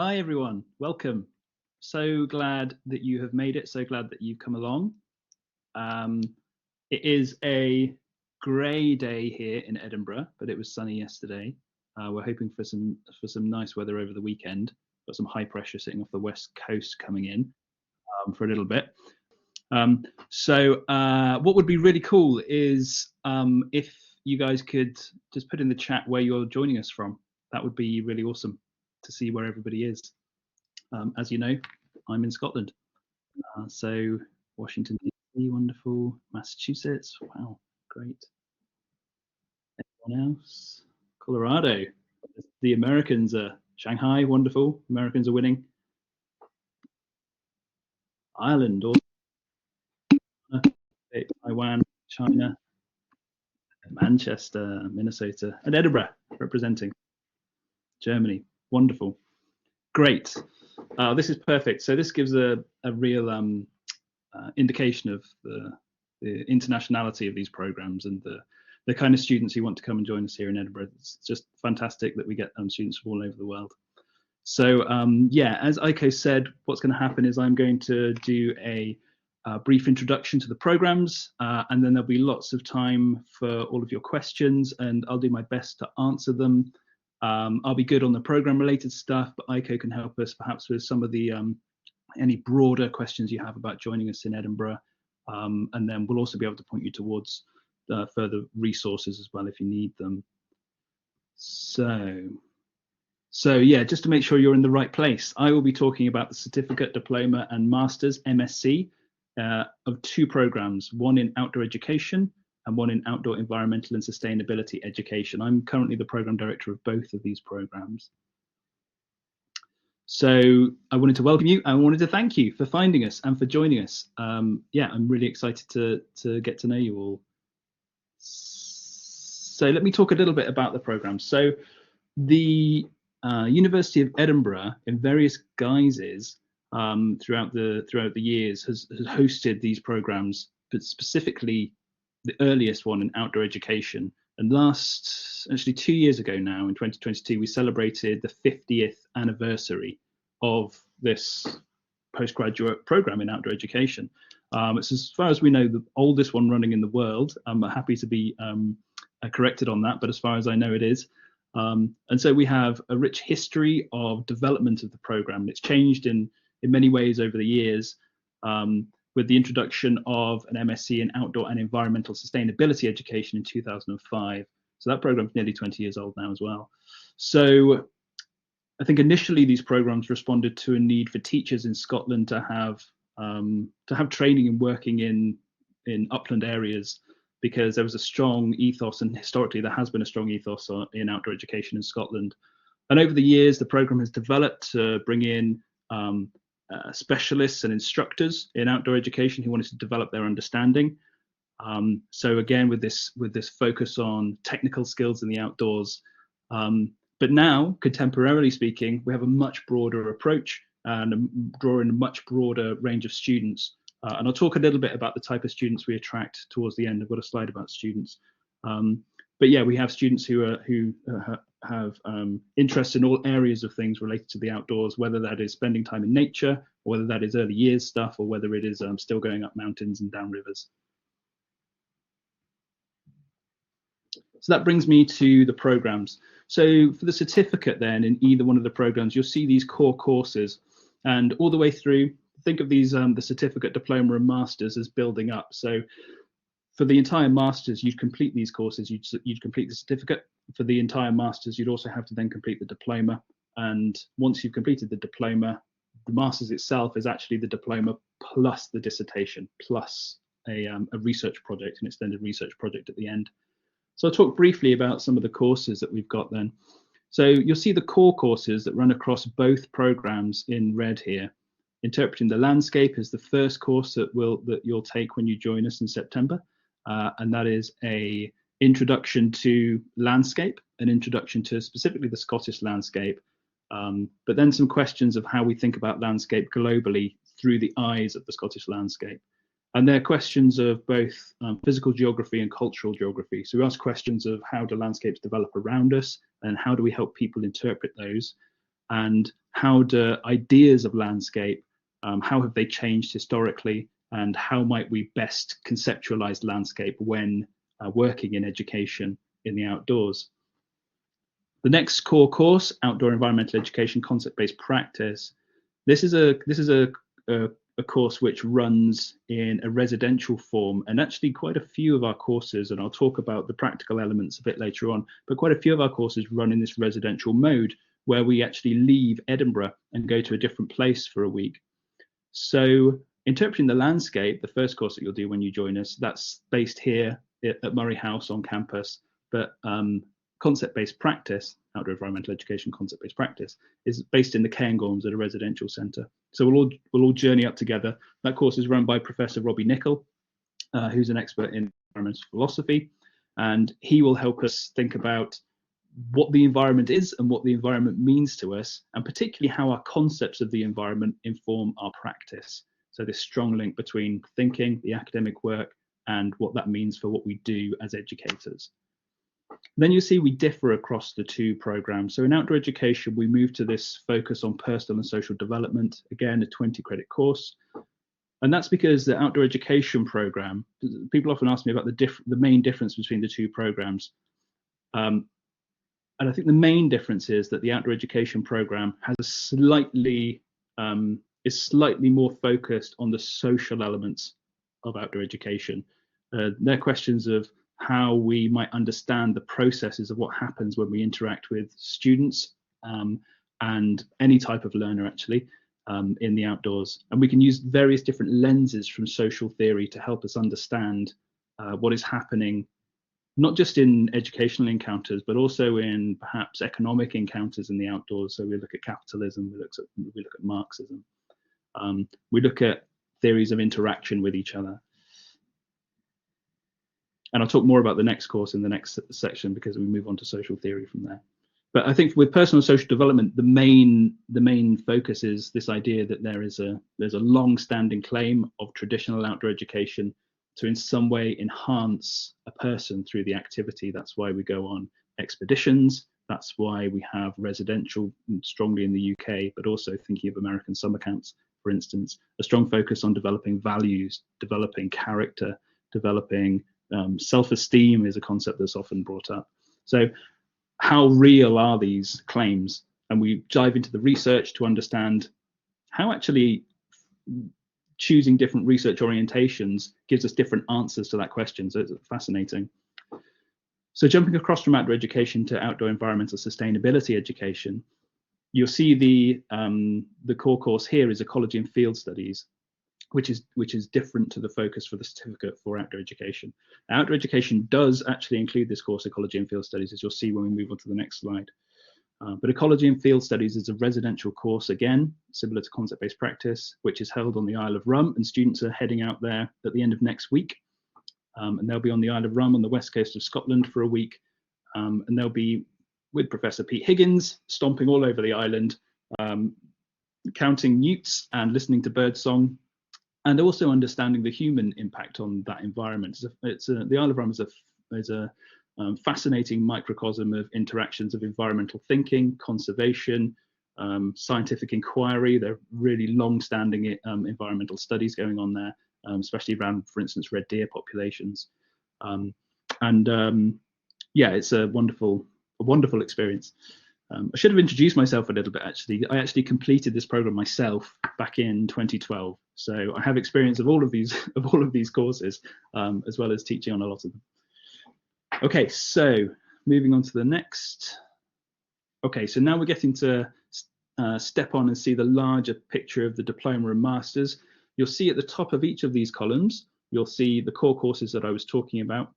Hi everyone, welcome. So glad that you have made it, so glad that you've come along. Um, it is a grey day here in Edinburgh, but it was sunny yesterday. We're hoping for some nice weather over the weekend. Got some high pressure sitting off the west coast coming in for a little bit. What would be really cool is if you guys could just put in the chat where you're joining us from. That would be really awesome to see where everybody is. As you know, I'm in Scotland. So Washington DC, wonderful. Massachusetts, wow, great. Anyone else? Colorado. The Americans are Shanghai, wonderful. Americans are winning. Ireland, Taiwan, China, Manchester, Minnesota, and Edinburgh representing Germany. Wonderful. Great. This is perfect. So this gives a real indication of the internationality of these programs and the kind of students who want to come and join us here in Edinburgh. It's just fantastic that we get students from all over the world. So yeah, as Aiko said, what's going to happen is I'm going to do a brief introduction to the programs, and then there'll be lots of time for all of your questions, and I'll do my best to answer them. I'll be good on the program related stuff, but Aiko can help us perhaps with some of the any broader questions you have about joining us in Edinburgh. And then we'll also be able to point you towards further resources as well if you need them. So yeah, just to make sure you're in the right place, I will be talking about the certificate, diploma and master's MSc of two programs, one in outdoor education and one in outdoor environmental and sustainability education. I'm currently the program director of both of these programs. So I wanted to welcome you. I wanted to thank you for finding us and for joining us. Yeah, I'm really excited to get to know you all. So let me talk a little bit about the program. So the University of Edinburgh, in various guises throughout the years, has hosted these programs, but specifically the earliest one in outdoor education. And actually 2 years ago now, in 2022, we celebrated the 50th anniversary of this postgraduate program in outdoor education. It's, as far as we know, the oldest one running in the world. I'm happy to be corrected on that, but as far as I know, it is. And so we have a rich history of development of the program. It's changed in many ways over the years, with the introduction of an MSc in outdoor and environmental sustainability education in 2005. So that program is nearly 20 years old now as well. So I think initially these programs responded to a need for teachers in Scotland to have training and working in upland areas, because there was a strong ethos, and historically there has been a strong ethos in outdoor education in Scotland. And over the years, the program has developed to bring in specialists and instructors in outdoor education who wanted to develop their understanding. So again, with this focus on technical skills in the outdoors. But now, contemporarily speaking, we have a much broader approach and draw in a much broader range of students. And I'll talk a little bit about the type of students we attract towards the end. I've got a slide about students. But yeah, we have students who have interest in all areas of things related to the outdoors, whether that is spending time in nature, or whether that is early years stuff, or whether it is still going up mountains and down rivers. So that brings me to the programs. So for the certificate then, in either one of the programs, you'll see these core courses, and all the way through, think of these, the certificate, diploma and masters as building up. So for the entire masters, you'd complete these courses, you'd complete the certificate. For the entire masters, you'd also have to then complete the diploma. And once you've completed the diploma, the masters itself is actually the diploma plus the dissertation, plus a research project, an extended research project at the end. So I'll talk briefly about some of the courses that we've got then. So you'll see the core courses that run across both programs in red here. Interpreting the Landscape is the first course that you'll take when you join us in September. And that is an introduction to landscape, an introduction to specifically the Scottish landscape, but then some questions of how we think about landscape globally through the eyes of the Scottish landscape. And they're questions of both physical geography and cultural geography. So we ask questions of how do landscapes develop around us, and how do we help people interpret those? and how do ideas of landscape, how have they changed historically, and how might we best conceptualize landscape when working in education in the outdoors. The next core course, Outdoor Environmental Education Concept-Based Practice. This is a course which runs in a residential form, and actually quite a few of our courses, and I'll talk about the practical elements a bit later on, but quite a few of our courses run in this residential mode where we actually leave Edinburgh and go to a different place for a week. So interpreting the landscape, the first course that you'll do when you join us, that's based here at Moray House on campus, but concept-based practice, outdoor environmental education concept-based practice, is based in the Cairngorms at a residential centre. So we'll all journey up together. That course is run by Professor Robbie Nicol, who's an expert in environmental philosophy, and he will help us think about what the environment is and what the environment means to us, and particularly how our concepts of the environment inform our practice. So this strong link between thinking, the academic work, and what that means for what we do as educators. Then you see we differ across the two programs. So in outdoor education, we move to this focus on personal and social development, again, a 20 credit course. And that's because the outdoor education program, people often ask me about the main difference between the two programs. And I think the main difference is that the outdoor education program has a is slightly more focused on the social elements of outdoor education. They're questions of how we might understand the processes of what happens when we interact with students and any type of learner actually in the outdoors. And we can use various different lenses from social theory to help us understand what is happening, not just in educational encounters, but also in perhaps economic encounters in the outdoors. So we look at capitalism, we look at Marxism, we look at theories of interaction with each other. And I'll talk more about the next course in the next section because we move on to social theory from there. But I think with personal and social development, the main focus is this idea that there's a long-standing claim of traditional outdoor education to in some way enhance a person through the activity. That's why we go on expeditions. That's why we have residential strongly in the UK, but also thinking of American summer camps, for instance, a strong focus on developing values, developing character, developing self-esteem is a concept that's often brought up. So how real are these claims? And we dive into the research to understand how actually choosing different research orientations gives us different answers to that question. So it's fascinating. So jumping across from outdoor education to outdoor environmental sustainability education, you'll see the core course here is ecology and field studies, which is different to the focus for the certificate for outdoor education. Outdoor education does actually include this course, ecology and field studies, as you'll see when we move on to the next slide. But ecology and field studies is a residential course, again, similar to concept-based practice, which is held on the Isle of Rum, and students are heading out there at the end of next week. And they'll be on the Isle of Rum on the west coast of Scotland for a week. And they'll be with Professor Pete Higgins, stomping all over the island, counting newts and listening to birdsong, and also understanding the human impact on that environment. The Isle of Rum is a fascinating microcosm of interactions of environmental thinking, conservation, scientific inquiry. There are really long-standing environmental studies going on there, especially around, for instance, red deer populations. Yeah, it's a wonderful experience. I should have introduced myself a little bit, actually. I actually completed this program myself back in 2012. So I have experience of all of these courses, as well as teaching on a lot of them. Okay, so moving on to the next. Okay, so now we're getting to step on and see the larger picture of the diploma and masters. You'll see at the top of each of these columns, you'll see the core courses that I was talking about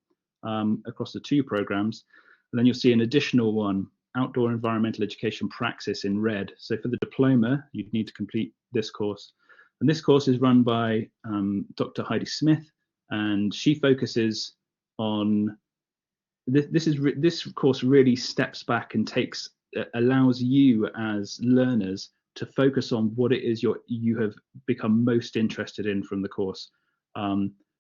across the two programs. And then you'll see an additional one, Outdoor Environmental Education Praxis, in red. So for the diploma, you'd need to complete this course. And this course is run by Dr. Heidi Smith, and she focuses on, this course really steps back and allows you as learners to focus on what it is you have become most interested in from the course.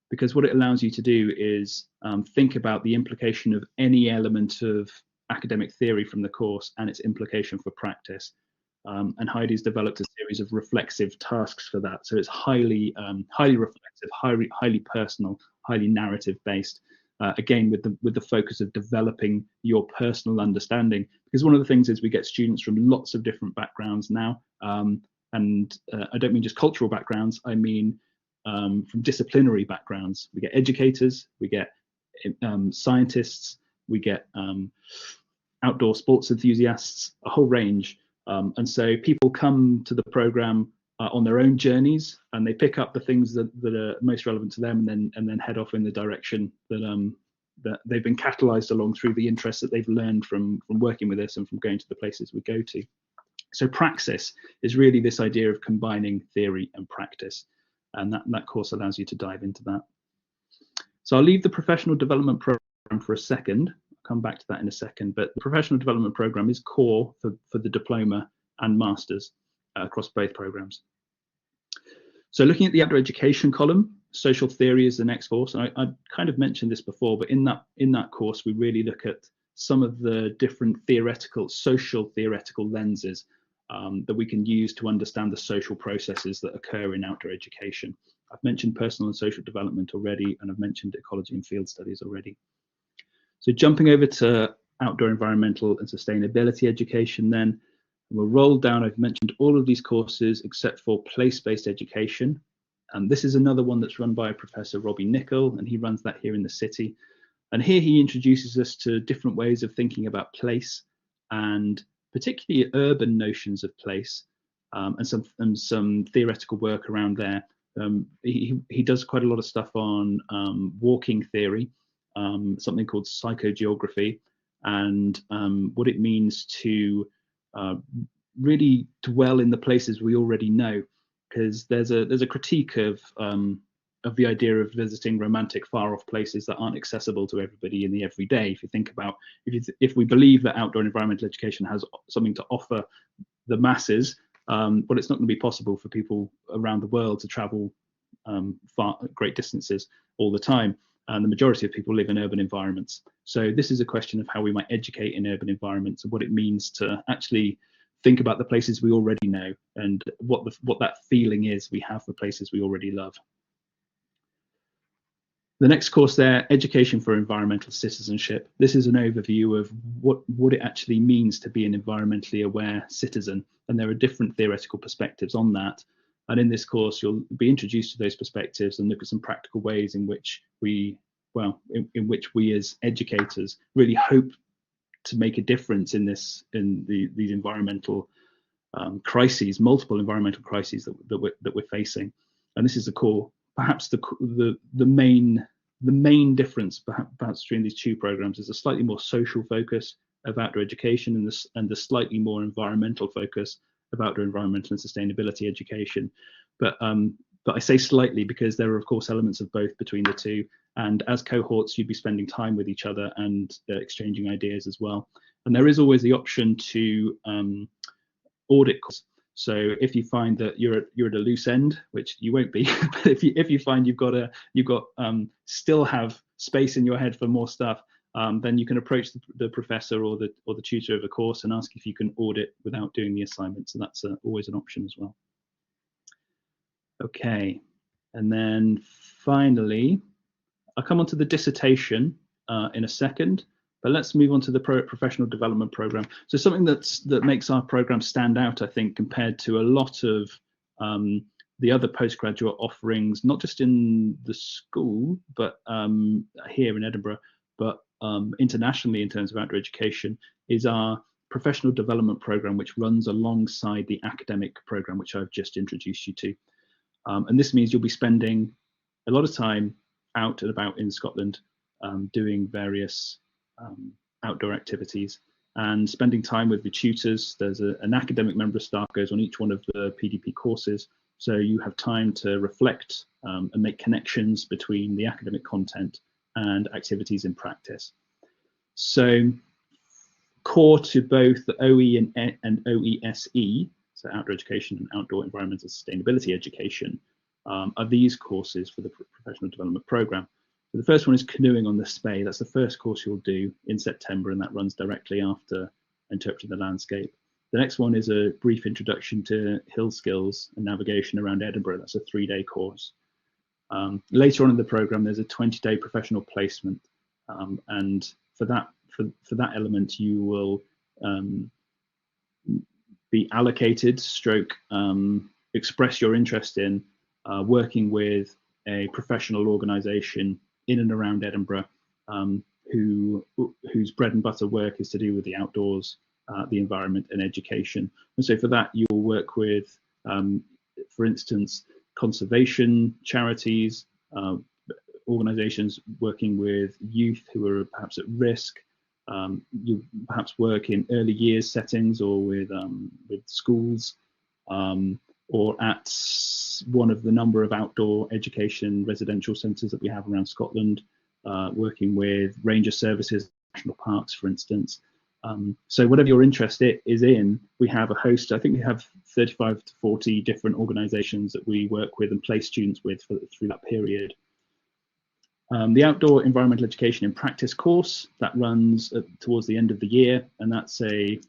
Because what it allows you to do is think about the implication of any element of academic theory from the course and its implication for practice. and Heidi's developed a series of reflexive tasks for that. So it's highly reflexive, highly personal, highly narrative based. Again, with the focus of developing your personal understanding, because one of the things is we get students from lots of different backgrounds now, and I don't mean just cultural backgrounds. I mean from disciplinary backgrounds. We get educators, we get scientists, we get outdoor sports enthusiasts, a whole range. And so people come to the program on their own journeys, and they pick up the things that are most relevant to them, and then head off in the direction that they've been catalyzed along through the interests that they've learned from working with us and from going to the places we go to. So praxis is really this idea of combining theory and practice, and that course allows you to dive into that. So I'll leave the professional development program for a second. I'll come back to that in a second, but the professional development program is core for the diploma and masters across both programs. So looking at the outdoor education column, social theory is the next course. And I kind of mentioned this before, but in that course, we really look at some of the different social theoretical lenses that we can use to understand the social processes that occur in outdoor education. I've mentioned personal and social development already, and I've mentioned ecology and field studies already. So jumping over to outdoor environmental and sustainability education then, we'll roll down. I've mentioned all of these courses except for place-based education. And this is another one that's run by Professor Robbie Nicol, and he runs that here in the city. And here he introduces us to different ways of thinking about place, and particularly urban notions of place, and some theoretical work around there. He does quite a lot of stuff on walking theory, something called psychogeography, and what it means to really dwell in the places we already know, because there's a critique of the idea of visiting romantic far-off places that aren't accessible to everybody in the everyday. If you think about, if we believe that outdoor environmental education has something to offer the masses, well, it's not going to be possible for people around the world to travel great distances all the time. And the majority of people live in urban environments. So this is a question of how we might educate in urban environments and what it means to actually think about the places we already know and what that feeling is we have for places we already love. The next course there, Education for Environmental Citizenship. This is an overview of what it actually means to be an environmentally aware citizen. And there are different theoretical perspectives on that. And in this course, you'll be introduced to those perspectives and look at some practical ways in which we as educators really hope to make a difference in these environmental crises, multiple environmental crises that we're facing. And this is the core, perhaps the main difference perhaps between these two programs is a slightly more social focus of outdoor education and the slightly more environmental focus of outdoor environmental and sustainability education. But I say slightly because there are of course elements of both between the two, and as cohorts you'd be spending time with each other and exchanging ideas as well. And there is always the option to audit course. So if you find that you're at a loose end, which you won't be, but if you find you've got still have space in your head for more stuff, then you can approach the professor or the tutor of a course and ask if you can audit without doing the assignment. So that's always an option as well. Okay, and then finally, I'll come on to the dissertation in a second. But let's move on to the professional development program. So something that makes our program stand out, I think, compared to a lot of the other postgraduate offerings, not just in the school, but here in Edinburgh, but internationally in terms of outdoor education, is our professional development program, which runs alongside the academic program, which I've just introduced you to. And this means you'll be spending a lot of time out and about in Scotland doing various outdoor activities and spending time with the tutors. There's an academic member of staff goes on each one of the PDP courses, so you have time to reflect and make connections between the academic content and activities in practice. So core to both the OE and OESE, so outdoor education and outdoor environmental sustainability education, are these courses for the professional development program. So the first one is Canoeing on the Spey. That's the first course you'll do in September, and that runs directly after Interpreting the Landscape. The next one is a brief introduction to hill skills and navigation around Edinburgh. That's a 3-day course. Later on in the program, there's a 20-day professional placement, and for that element, you will be allocated, express your interest in working with a professional organisation in and around Edinburgh, whose bread and butter work is to do with the outdoors, the environment, and education. And so for that, you will work with, for instance, conservation charities, organisations working with youth who are perhaps at risk. You perhaps work in early years settings or with schools, or at one of the number of outdoor education residential centres that we have around Scotland, working with ranger services, national parks, for instance. So whatever your interest is in, we have a host. I think we have 35 to 40 different organisations that we work with and place students with through that period. The Outdoor Environmental Education in Practice course, that runs towards the end of the year, and that's a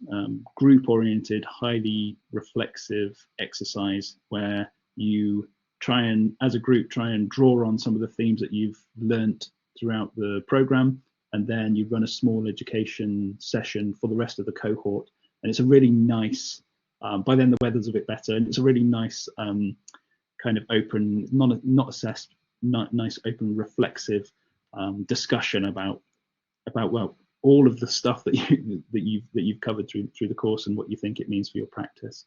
group-oriented, highly reflexive exercise where you try and, as a group, try and draw on some of the themes that you've learnt throughout the programme, and then you run a small education session for the rest of the cohort. And it's a really nice, by then the weather's a bit better, and it's a really nice kind of open, not assessed, nice open reflexive discussion about well, all of the stuff that you've covered through the course and what you think it means for your practice.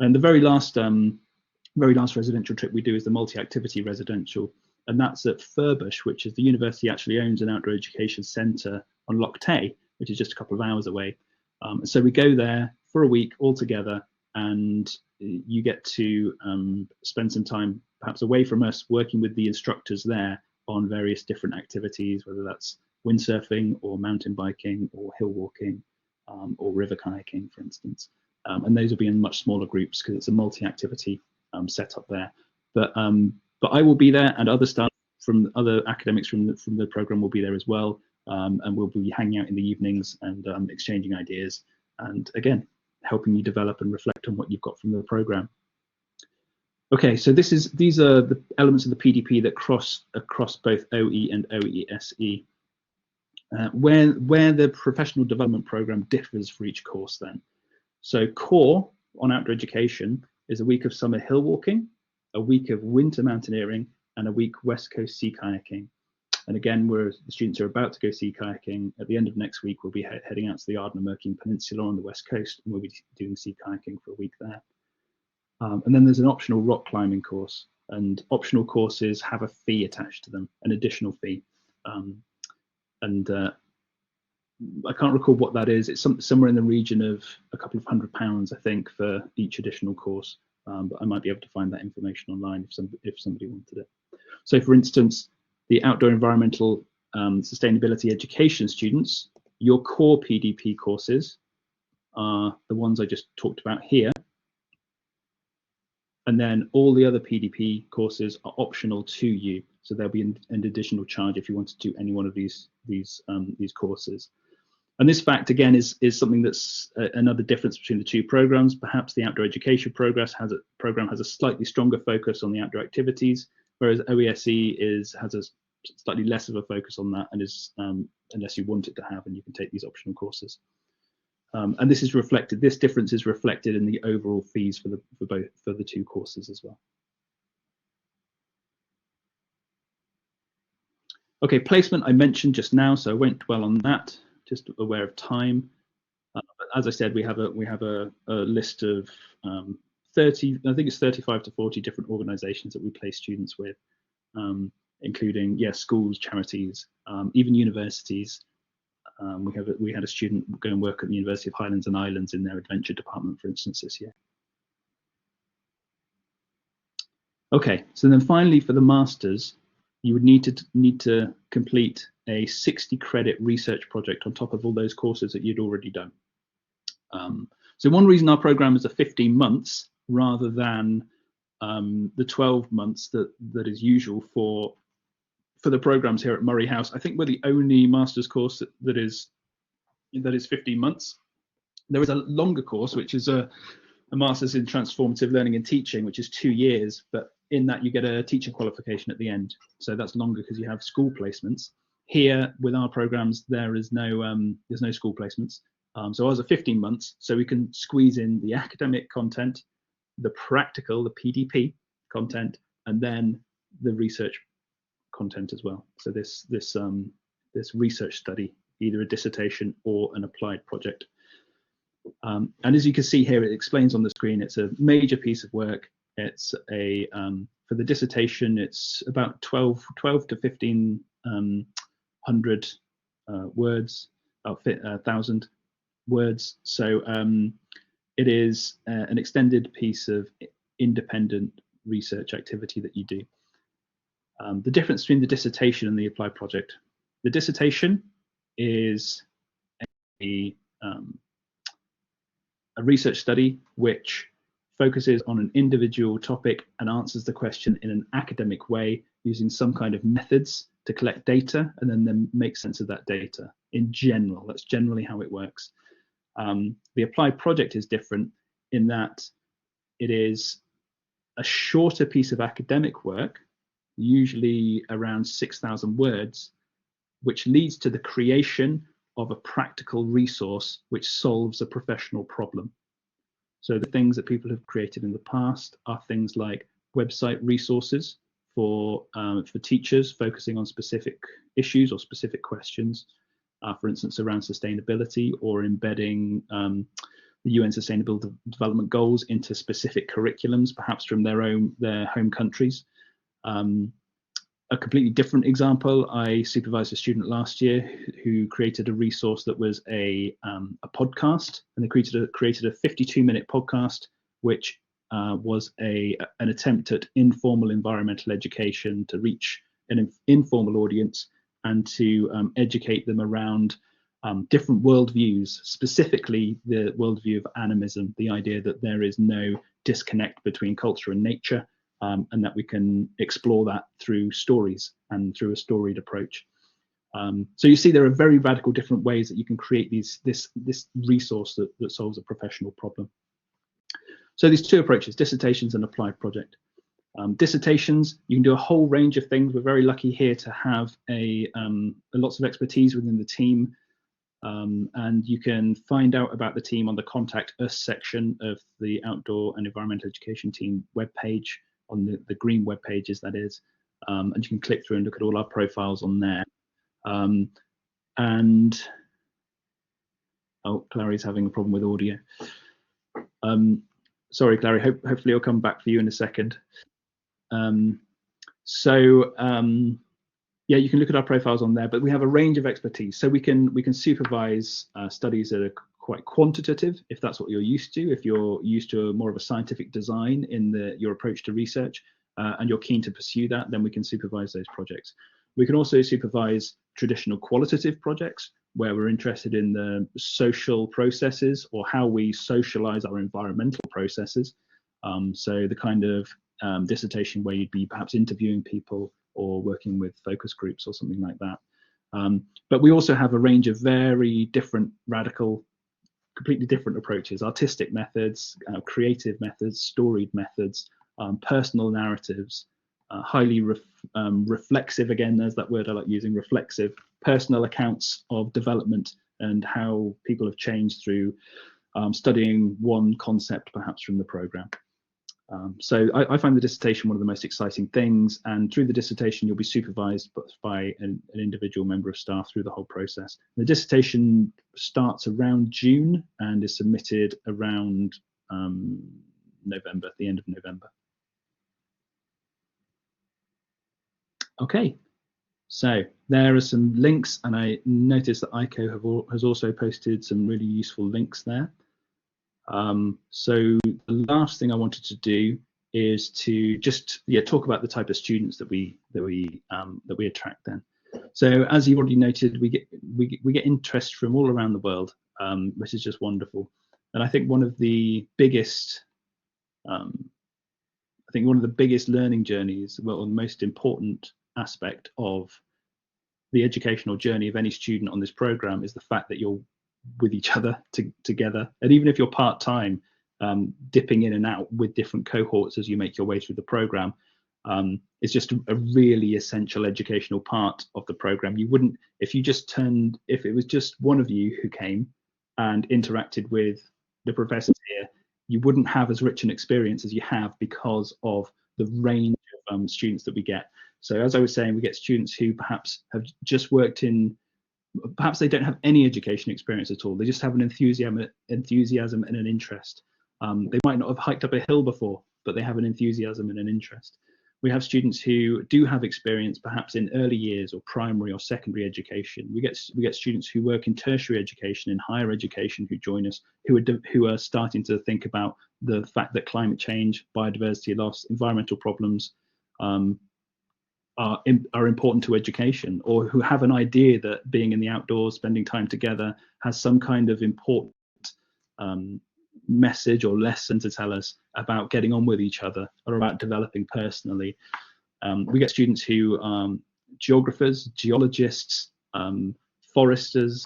And the very last residential trip we do is the multi-activity residential, and that's at Furbush, which is the university actually owns an outdoor education centre on Loch Tay, which is just a couple of hours away. So we go there for a week all together, and you get to spend some time perhaps away from us working with the instructors there on various different activities, whether that's windsurfing or mountain biking or hill walking or river kayaking, for instance. And those will be in much smaller groups because it's a multi-activity setup there. But I will be there, and other staff from other academics from the program will be there as well, and we'll be hanging out in the evenings and exchanging ideas, and again, helping you develop and reflect on what you've got from the program. Okay, so these are the elements of the PDP that cross across both OE and OESE. Where the professional development program differs for each course then. So core on outdoor education is a week of summer hill walking, a week of winter mountaineering, and a week west coast sea kayaking. And again, the students are about to go sea kayaking. At the end of next week, we'll be heading out to the Ardnamurchan Peninsula on the west coast, and we'll be doing sea kayaking for a week there. And then there's an optional rock climbing course, and optional courses have a fee attached to them, an additional fee. I can't recall what that is. It's somewhere in the region of a couple of £100, I think, for each additional course. But I might be able to find that information online if somebody wanted it. So, for instance, the outdoor environmental sustainability education students, your core PDP courses are the ones I just talked about here. And then all the other PDP courses are optional to you. So there'll be an additional charge if you want to do any one of these courses. And this fact, again, is something that's another difference between the two programs. Perhaps the outdoor education program has a slightly stronger focus on the outdoor activities, whereas OESE has a slightly less of a focus on that, and is unless you want it to have, and you can take these optional courses. And this difference is reflected in the overall fees for the two courses as well. Okay, placement I mentioned just now, so I won't dwell on that. Just aware of time. But as I said, we have a list of 30, I think it's 35 to 40 different organisations that we place students with, including schools, charities, even universities. We had a student go and work at the University of Highlands and Islands in their adventure department, for instance, this year. Okay, so then finally for the masters, you would need to complete a 60-credit research project on top of all those courses that you'd already done. So one reason our program is 15 months rather than the 12 months that is usual for the programs here at Moray House. I think we're the only master's course that is 15 months. There is a longer course, which is a master's in transformative learning and teaching, which is 2 years, but in that you get a teacher qualification at the end. So that's longer because you have school placements. Here with our programs, there's no school placements. So ours are 15 months, so we can squeeze in the academic content, the practical, the PDP content, and then the research content as well. So this research study, either a dissertation or an applied project. And as you can see here, it explains on the screen, it's a major piece of work. It's for the dissertation, it's about 12 to 1500 words, about 1,000 words. So it is an extended piece of independent research activity that you do. The difference between the dissertation and the applied project. The dissertation is a research study which focuses on an individual topic and answers the question in an academic way using some kind of methods to collect data and then make sense of that data in general. That's generally how it works. The applied project is different in that it is a shorter piece of academic work, usually around 6,000 words, which leads to the creation of a practical resource which solves a professional problem. So the things that people have created in the past are things like website resources for teachers focusing on specific issues or specific questions, for instance, around sustainability or embedding the UN Sustainable Development Goals into specific curriculums, perhaps from their home countries. A completely different example, I supervised a student last year who created a resource that was a podcast, and they created a 52-minute podcast, which was an attempt at informal environmental education to reach an informal audience and to educate them around different worldviews, specifically the worldview of animism, the idea that there is no disconnect between culture and nature, and that we can explore that through stories and through a storied approach. So you see there are very radical different ways that you can create this resource that solves a professional problem. So these two approaches, dissertations and applied project. Dissertations, you can do a whole range of things. We're very lucky here to have lots of expertise within the team. And you can find out about the team on the Contact Us section of the Outdoor and Environmental Education Team webpage, on the green web pages, that is. And you can click through and look at all our profiles on there. Oh, Clary's having a problem with audio. Sorry, Clary, hopefully I'll come back for you in a second. Yeah, you can look at our profiles on there, but we have a range of expertise. So we can supervise studies that are quite quantitative, if that's what you're used to. If you're used to more of a scientific design in your approach to research, and you're keen to pursue that, then we can supervise those projects. We can also supervise traditional qualitative projects where we're interested in the social processes or how we socialize our environmental processes. So the kind of dissertation where you'd be perhaps interviewing people or working with focus groups or something like that. But we also have a range of very different, radical, completely different approaches: artistic methods, creative methods, storied methods, personal narratives, highly reflexive, again, there's that word I like using, reflexive, personal accounts of development and how people have changed through studying one concept perhaps from the program. So I find the dissertation one of the most exciting things, and through the dissertation you'll be supervised by an individual member of staff through the whole process. The dissertation starts around June and is submitted around November, the end of November. Okay, so there are some links, and I noticed that ICO has also posted some really useful links there. So the last thing I wanted to do is to just talk about the type of students that we attract then. So as you've already noted, we get interest from all around the world, which is just wonderful. And I think one of the biggest learning journeys, well, the most important aspect of the educational journey of any student on this program is the fact that you're with each other together. And even if you're part-time, dipping in and out with different cohorts as you make your way through the program, it's just a really essential educational part of the program. You wouldn't, if it was just one of you who came and interacted with the professors here, you wouldn't have as rich an experience as you have because of the range of students that we get. So as I was saying, we get students who perhaps have just worked in, perhaps they don't have any education experience at all. They just have an enthusiasm and an interest. They might not have hiked up a hill before, but they have an enthusiasm and an interest. We have students who do have experience perhaps in early years or primary or secondary education. We get students who work in tertiary education, in higher education, who join us, who are starting to think about the fact that climate change, biodiversity loss, environmental problems are important to education, or who have an idea that being in the outdoors, spending time together, has some kind of important message or lesson to tell us about getting on with each other or about developing personally. We get students who geographers, geologists, foresters,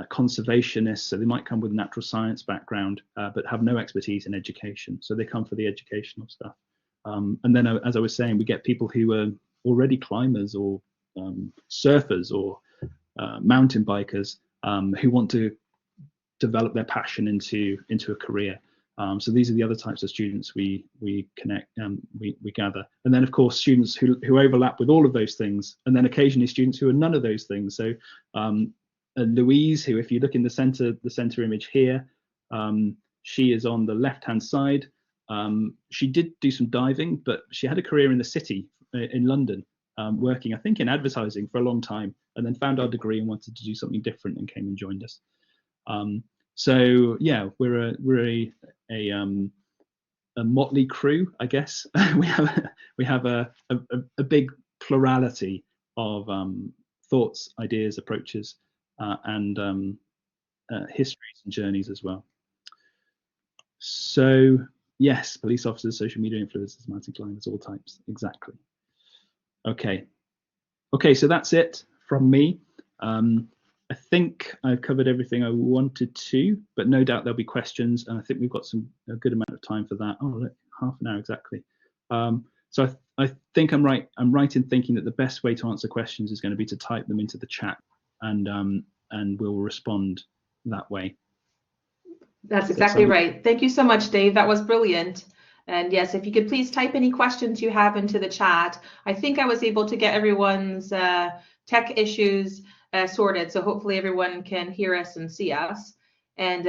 conservationists, so they might come with a natural science background but have no expertise in education, so they come for the educational stuff. And then, as I was saying, we get people who are already climbers or surfers or mountain bikers who want to develop their passion into a career. So these are the other types of students we connect, we gather. And then, of course, students who overlap with all of those things, and then occasionally students who are none of those things. So Louise, who, if you look in the center image here, she is on the left-hand side. She did do some diving, but she had a career in the city in London, working, I think, in advertising for a long time, and then found our degree and wanted to do something different and came and joined us. So yeah, we're a motley crew, I guess. we have a big plurality of thoughts, ideas, approaches, and histories and journeys as well. So yes, police officers, social media influencers, mountain climbers, all types, exactly. Okay, so that's it from me. I think I've covered everything I wanted to, but no doubt there'll be questions, and I think we've got a good amount of time for that. Oh, look, half an hour exactly. So I think I'm right in thinking that the best way to answer questions is going to be to type them into the chat, and we'll respond that way. That's exactly right. Thank you so much, Dave. That was brilliant. And yes, if you could please type any questions you have into the chat. I think I was able to get everyone's tech issues sorted, so hopefully everyone can hear us and see us. And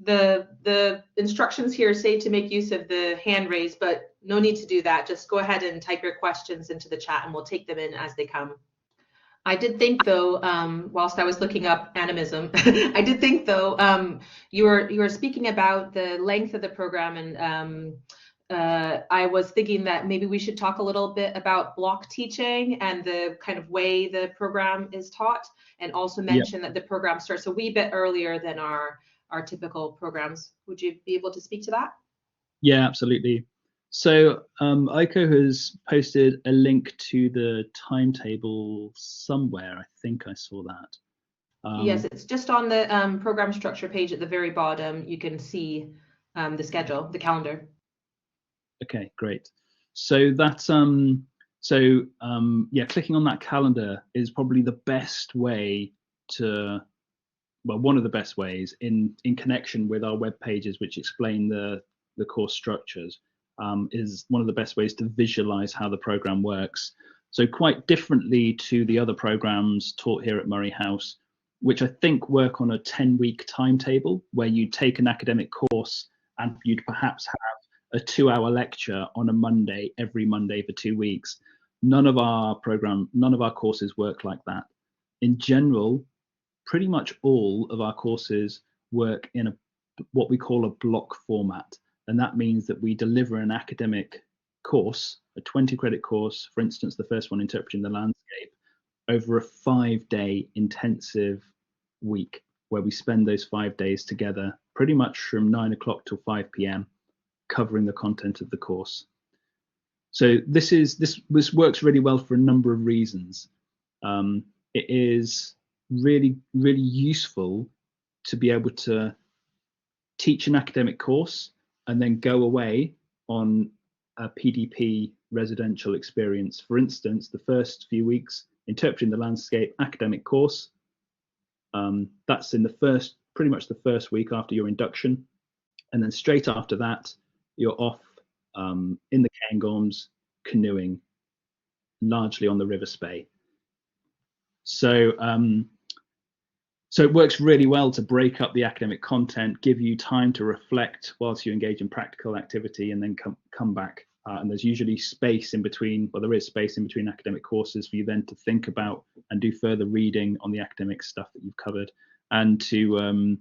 the instructions here say to make use of the hand raise, but no need to do that. Just go ahead and type your questions into the chat and we'll take them in as they come. I did think, though, whilst I was looking up animism, I did think, though, you were speaking about the length of the program, and I was thinking that maybe we should talk a little bit about block teaching and the kind of way the program is taught, and also mention that the program starts a wee bit earlier than our typical programs. Would you be able to speak to that? Yeah, absolutely. So Aiko has posted a link to the timetable somewhere. I think I saw that. Yes, it's just on the program structure page at the very bottom. You can see the schedule, the calendar. Okay, great. So that's yeah, clicking on that calendar is probably the best way to, well, one of the best ways in connection with our web pages, which explain the course structures. Is one of the best ways to visualize how the program works. So quite differently to the other programs taught here at Moray House, which I think work on a 10-week timetable, where you take an academic course and you'd perhaps have a 2-hour lecture on a Monday, every Monday for 2 weeks. None of our courses work like that. In general, pretty much all of our courses work in what we call a block format. And that means that we deliver an academic course, a 20-credit course, for instance, the first one, Interpreting the Landscape, over a 5-day intensive week, where we spend those 5 days together, pretty much from 9 o'clock till 5 p.m, covering the content of the course. So this works really well for a number of reasons. It is really, really useful to be able to teach an academic course and then go away on a PDP residential experience. For instance, the first few weeks, interpreting the landscape academic course, that's in pretty much the first week after your induction. And then straight after that, you're off in the Cairngorms canoeing, largely on the River Spey. So it works really well to break up the academic content, give you time to reflect whilst you engage in practical activity, and then come back. And there's usually space in between, well, there is space in between academic courses for you then to think about and do further reading on the academic stuff that you've covered, and to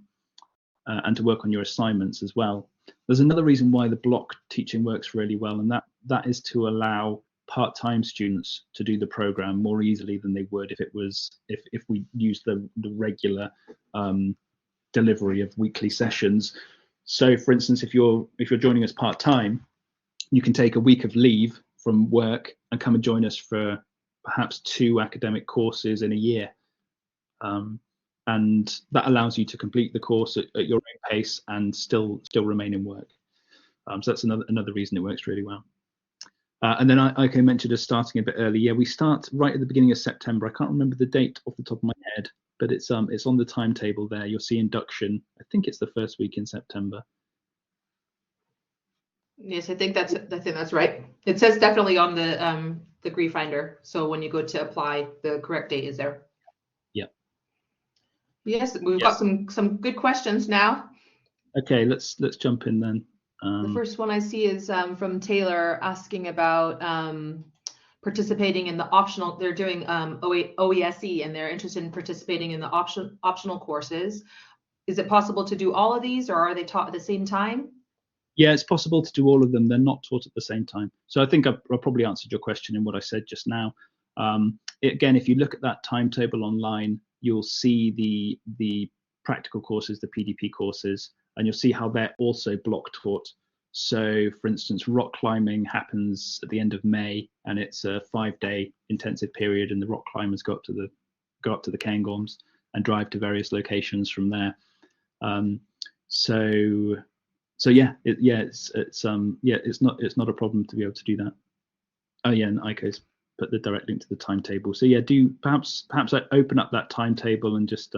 work on your assignments as well. There's another reason why the block teaching works really well, and that is to allow part-time students to do the program more easily than they would if we use the regular delivery of weekly sessions. So, for instance, if you're joining us part-time, you can take a week of leave from work and come and join us for perhaps 2 academic courses in a year. And that allows you to complete the course at your own pace and still remain in work. So that's another reason it works really well. And then I mentioned us starting a bit early. Yeah, we start right at the beginning of September. I can't remember the date off the top of my head, but it's on the timetable there. You'll see induction. I think it's the first week in September. Yes, I think that's right. It says definitely on the Grief Finder. So when you go to apply, the correct date is there. Yeah. Yes, we've got some good questions now. Okay, let's jump in then. The first one I see is from Taylor, asking about participating in the optional. They're doing OESE and they're interested in participating in the optional courses. Is it possible to do all of these, or are they taught at the same time? Yeah, it's possible to do all of them. They're not taught at the same time. So I think I probably answered your question in what I said just now. Again, if you look at that timetable online, you'll see the practical courses, the PDP courses, and you'll see how they're also block taught. So, for instance, rock climbing happens at the end of May, and it's a 5-day intensive period, and the rock climbers go up to the Cairngorms and drive to various locations from there. So yeah, it's not a problem to be able to do that. Oh yeah, and Iko's put the direct link to the timetable. So yeah, do perhaps I open up that timetable and just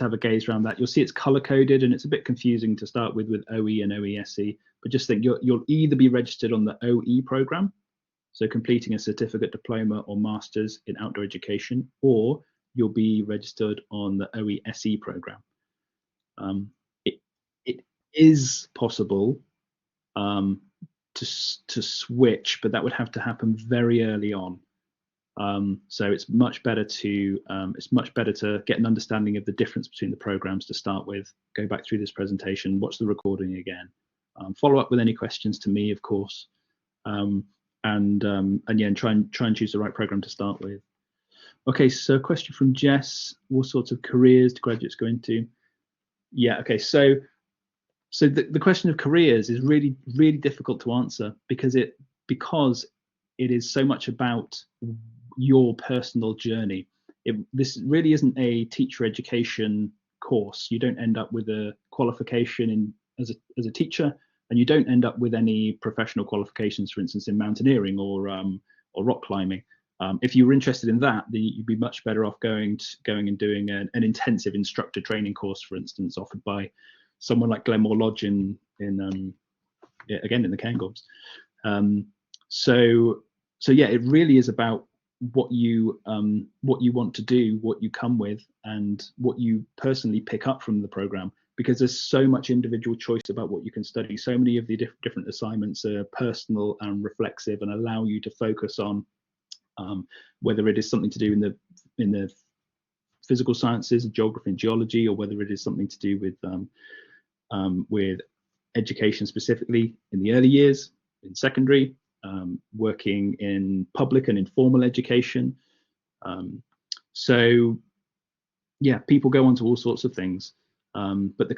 have a gaze around that. You'll see it's color coded, and it's a bit confusing to start with OE and OESE. But just think you'll either be registered on the OE program, so completing a certificate, diploma, or master's in outdoor education, or you'll be registered on the OESE program. It is possible to switch, but that would have to happen very early on. So it's much better to get an understanding of the difference between the programs to start with. Go back through this presentation, watch the recording again, follow up with any questions to me, of course, and try and choose the right program to start with. Okay, so a question from Jess: what sorts of careers do graduates go into? Yeah, okay, so the question of careers is really, really difficult to answer because it is so much about your personal journey. This really isn't a teacher education course. You don't end up with a qualification as a teacher, and you don't end up with any professional qualifications, for instance, in mountaineering or rock climbing. If you were interested in that, then you'd be much better off going and doing an intensive instructor training course, for instance, offered by someone like Glenmore Lodge in the Cairngorms. So yeah, it really is about what you want to do, what you come with, and what you personally pick up from the program, because there's so much individual choice about what you can study. So many of the different assignments are personal and reflexive and allow you to focus on whether it is something to do in the physical sciences, geography and geology, or whether it is something to do with education specifically in the early years, in secondary, working in public and informal education. So yeah, people go on to all sorts of things. But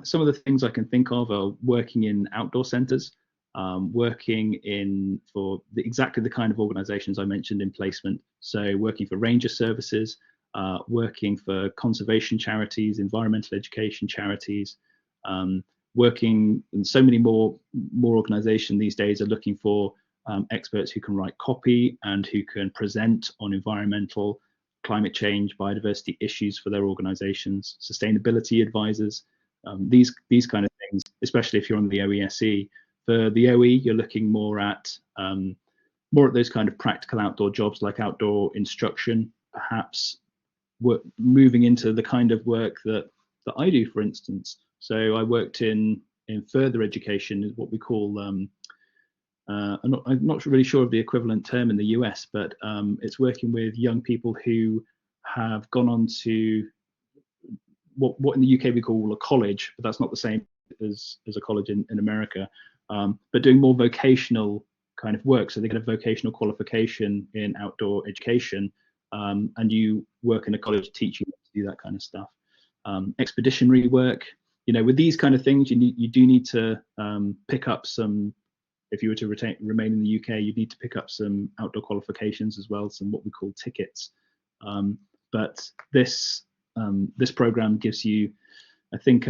some of the things I can think of are working in outdoor centres, working for exactly the kind of organisations I mentioned in placement. So working for ranger services, working for conservation charities, environmental education charities, working, and so many more organizations these days are looking for experts who can write copy and who can present on environmental, climate change, biodiversity issues for their organizations, sustainability advisors, these kind of things, especially if you're on the OESE. For the OE, you're looking more at those kind of practical outdoor jobs like outdoor instruction, perhaps moving into the kind of work that I do, for instance. So I worked in further education, is what we call, I'm not really sure of the equivalent term in the US, but it's working with young people who have gone on to what in the UK we call a college, but that's not the same as a college in America, but doing more vocational kind of work. So they get a vocational qualification in outdoor education, and you work in a college teaching them to do that kind of stuff. Expeditionary work, with these kind of things, you do need to pick up some. If you were to remain in the UK, you need to pick up some outdoor qualifications as well, some what we call tickets. But this program gives you, I think,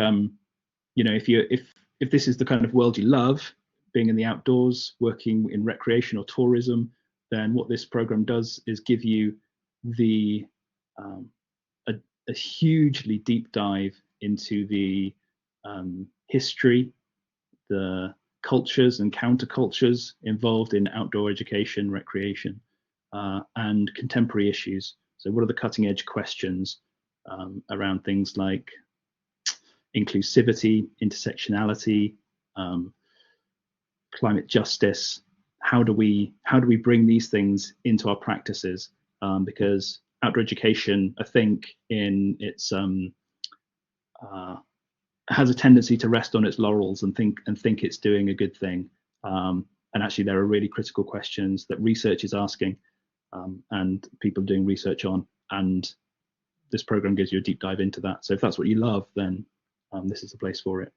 if this is the kind of world you love, being in the outdoors, working in recreation or tourism, then what this program does is give you a hugely deep dive into the history, the cultures and countercultures involved in outdoor education, recreation, and contemporary issues. So what are the cutting edge questions around things like inclusivity, intersectionality, climate justice? How do we bring these things into our practices? Because outdoor education, I think, in its has a tendency to rest on its laurels and think it's doing a good thing. And actually, there are really critical questions that research is asking, and people are doing research on. And this program gives you a deep dive into that. So if that's what you love, then this is the place for it.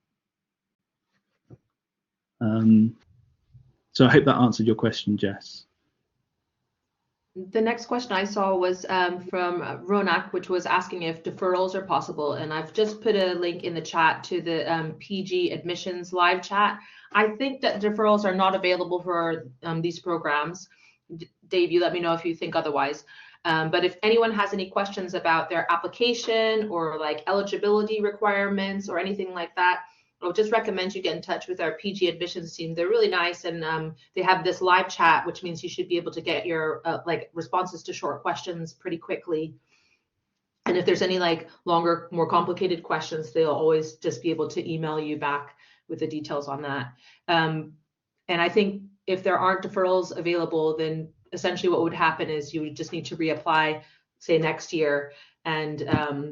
So I hope that answered your question, Jess. The next question I saw was from Ronak, which was asking if deferrals are possible. And I've just put a link in the chat to the PG admissions live chat. I think that deferrals are not available for these programs. Dave, you let me know if you think otherwise. But if anyone has any questions about their application or like eligibility requirements or anything like that, I'll just recommend you get in touch with our PG admissions team. They're really nice, and they have this live chat, which means you should be able to get your responses to short questions pretty quickly. And if there's any like longer, more complicated questions, they'll always just be able to email you back with the details on that. And I think if there aren't deferrals available, then essentially what would happen is you would just need to reapply, say next year, and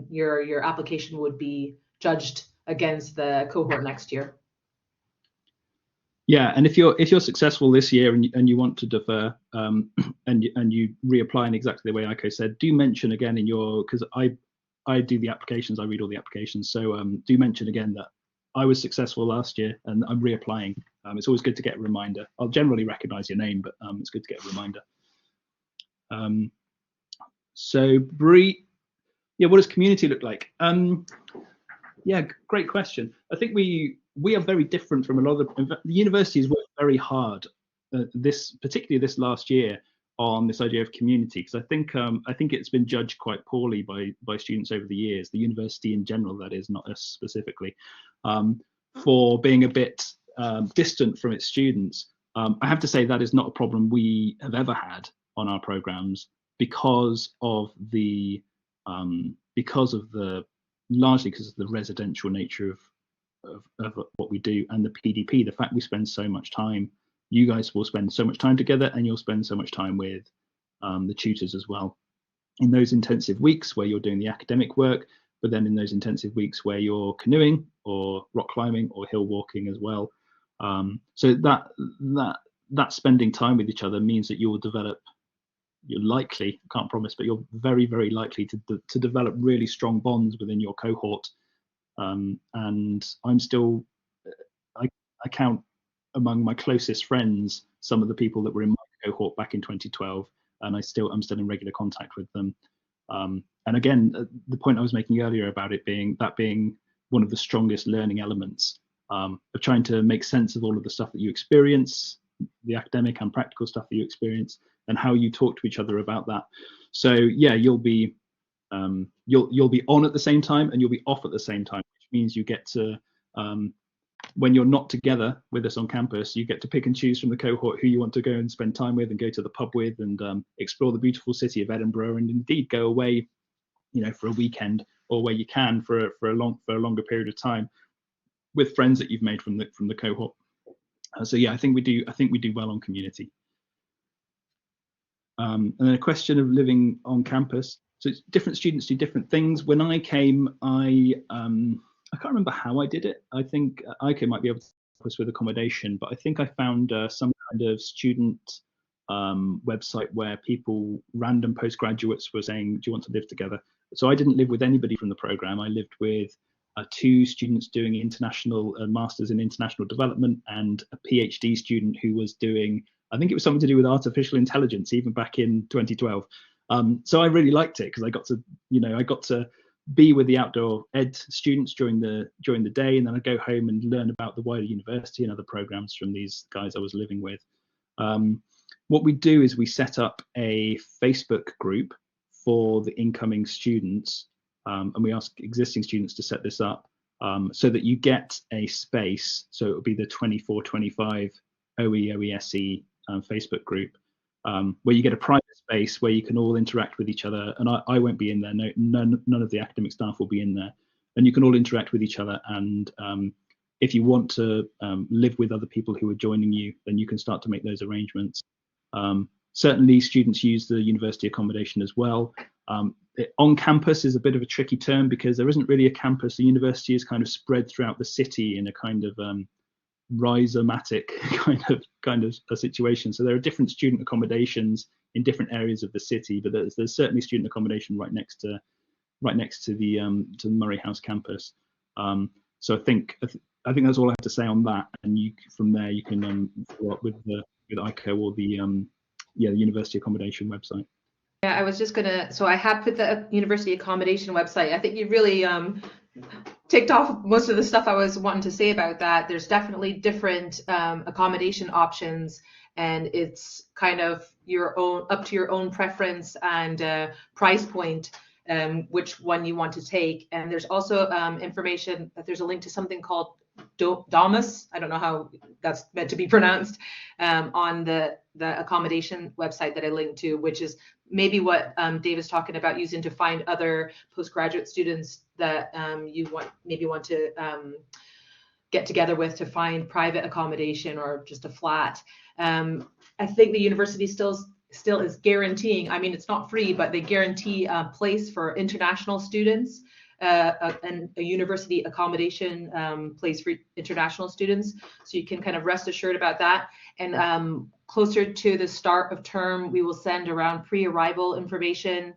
your application would be judged against the cohort next year. Yeah, and if you're successful this year and you want to defer, and you reapply in exactly the way Aiko said, do mention again in your, because I do the applications, I read all the applications, so do mention again that I was successful last year and I'm reapplying. It's always good to get a reminder. I'll generally recognize your name, but it's good to get a reminder. So Bree, yeah, what does community look like? Yeah, great question. I think we are very different from a lot of the universities worked very hard particularly this last year on this idea of community, because I think it's been judged quite poorly by students over the years, the university in general, that is, not us specifically, for being a bit distant from its students. I have to say that is not a problem we have ever had on our programs because of the largely because of the residential nature of what we do, and the PDP, the fact we spend so much time, you guys will spend so much time together, and you'll spend so much time with the tutors as well. In those intensive weeks where you're doing the academic work, but then in those intensive weeks where you're canoeing or rock climbing or hill walking as well. So that spending time with each other means that you're likely, can't promise, but you're very, very likely to develop really strong bonds within your cohort. And I'm still, I count among my closest friends some of the people that were in my cohort back in 2012, and I'm still in regular contact with them. And again, the point I was making earlier about it being one of the strongest learning elements of trying to make sense of all of the stuff that you experience, the academic and practical stuff that you experience, and how you talk to each other about that. So yeah, you'll be on at the same time and you'll be off at the same time, which means you get to when you're not together with us on campus, you get to pick and choose from the cohort who you want to go and spend time with and go to the pub with and explore the beautiful city of Edinburgh, and indeed go away, for a weekend, or where you can for a longer period of time with friends that you've made from the cohort. So yeah, I think we do well on community. And then a question of living on campus. So different students do different things. When I came, I can't remember how I did it. I think ICO might be able to help us with accommodation, but I think I found some kind of student website where random postgraduates were saying, do you want to live together? So I didn't live with anybody from the program. I lived with 2 students doing international masters in international development, and a PhD student who was doing, I think it was something to do with artificial intelligence, even back in 2012. So I really liked it because I got to be with the outdoor ed students during the day, and then I'd go home and learn about the wider university and other programs from these guys I was living with. What we do is we set up a Facebook group for the incoming students, and we ask existing students to set this up so that you get a space. So it will be the 24-25 OESE Facebook group, where you get a private space where you can all interact with each other. And I won't be in there. No, none of the academic staff will be in there. And you can all interact with each other. And if you want to live with other people who are joining you, then you can start to make those arrangements. Certainly, students use the university accommodation as well. On campus is a bit of a tricky term because there isn't really a campus. The university is kind of spread throughout the city in a kind of rhizomatic kind of a situation. So there are different student accommodations in different areas of the city, but there's certainly student accommodation right next to the Moray House campus. So I think that's all I have to say on that. And from there you can follow up with ICO or the university accommodation website. Yeah, I was just so I have put the university accommodation website. I think you really ticked off most of the stuff I was wanting to say about that. There's definitely different accommodation options, and it's kind of up to your own preference and price point, which one you want to take. And there's also information that there's a link to something called Domus. I don't know how that's meant to be pronounced, on the accommodation website that I linked to, which is maybe what Dave is talking about, using to find other postgraduate students that you want to get together with to find private accommodation or just a flat. I think the university still is guaranteeing, I mean, it's not free, but they guarantee a place for international students, and a university accommodation place for international students. So you can kind of rest assured about that. And closer to the start of term, we will send around pre-arrival information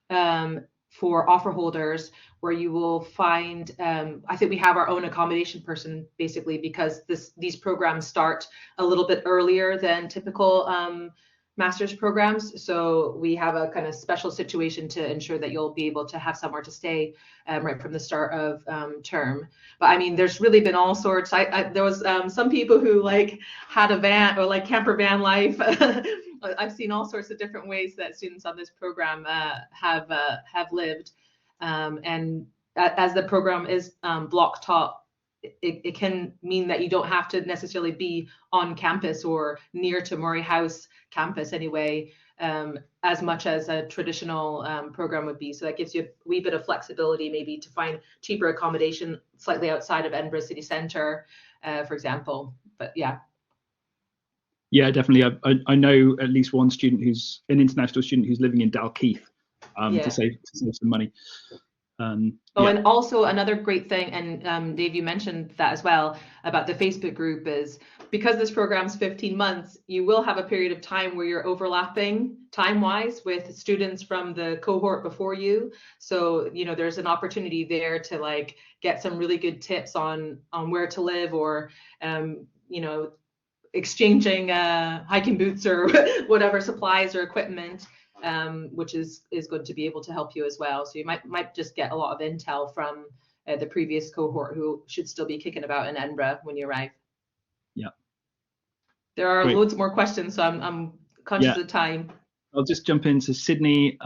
for offer holders, where you will find, I think we have our own accommodation person, basically, because these programs start a little bit earlier than typical master's programs. So we have a kind of special situation to ensure that you'll be able to have somewhere to stay right from the start of term. But I mean, there's really been all sorts. There was some people who had a van, or camper van life. I've seen all sorts of different ways that students on this program have lived. And as the program is block taught, it can mean that you don't have to necessarily be on campus or near to Moray House campus anyway, as much as a traditional program would be. So that gives you a wee bit of flexibility, maybe to find cheaper accommodation slightly outside of Edinburgh city centre, for example. But yeah. Yeah, definitely. I know at least one student who's an international student who's living in Dalkeith to save some money. And also another great thing, and Dave, you mentioned that as well, about the Facebook group, is because this program's 15 months, you will have a period of time where you're overlapping time-wise with students from the cohort before you. So, there's an opportunity there to get some really good tips on where to live, or, exchanging hiking boots or whatever supplies or equipment. which is going to be able to help you as well. So you might just get a lot of intel from the previous cohort who should still be kicking about in Edinburgh when you arrive. Yeah. There are Great. loads more questions, so I'm conscious of time. I'll just jump into Sydney.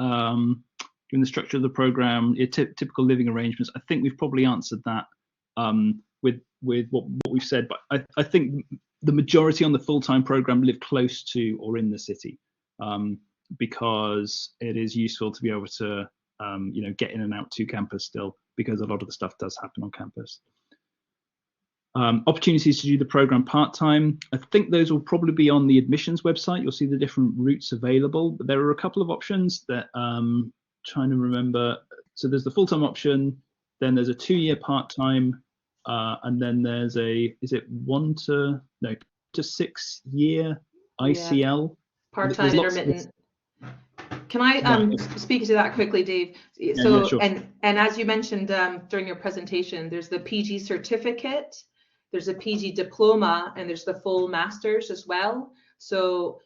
In the structure of the program, your typical living arrangements. I think we've probably answered that with what we've said, but I think the majority on the full-time program live close to or in the city, because it is useful to be able to get in and out to campus still, because a lot of the stuff does happen on campus. Opportunities to do the program part-time. I think those will probably be on the admissions website. You'll see the different routes available, but there are a couple of options that trying to remember. So there's the full-time option, then there's a 2-year part-time, and then there's is it 1 to 6 year ICL? Part-time intermittent. Can I speak to that quickly, Dave? So, sure. and as you mentioned during your presentation, there's the PG certificate, there's a PG diploma, and there's the full master's as well. So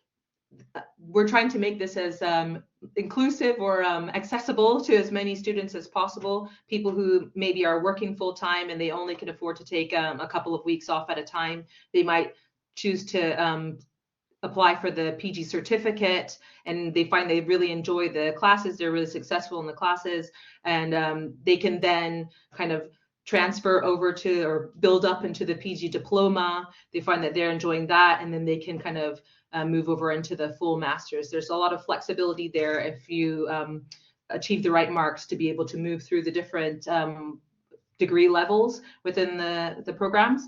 we're trying to make this as inclusive or accessible to as many students as possible. People who maybe are working full time and they only can afford to take a couple of weeks off at a time, they might choose to apply for the PG certificate, and they find they really enjoy the classes, they're really successful in the classes, and they can then kind of transfer over to or build up into the PG diploma. They find that they're enjoying that, and then they can kind of move over into the full master's. There's a lot of flexibility there if you achieve the right marks to be able to move through the different degree levels within the programs.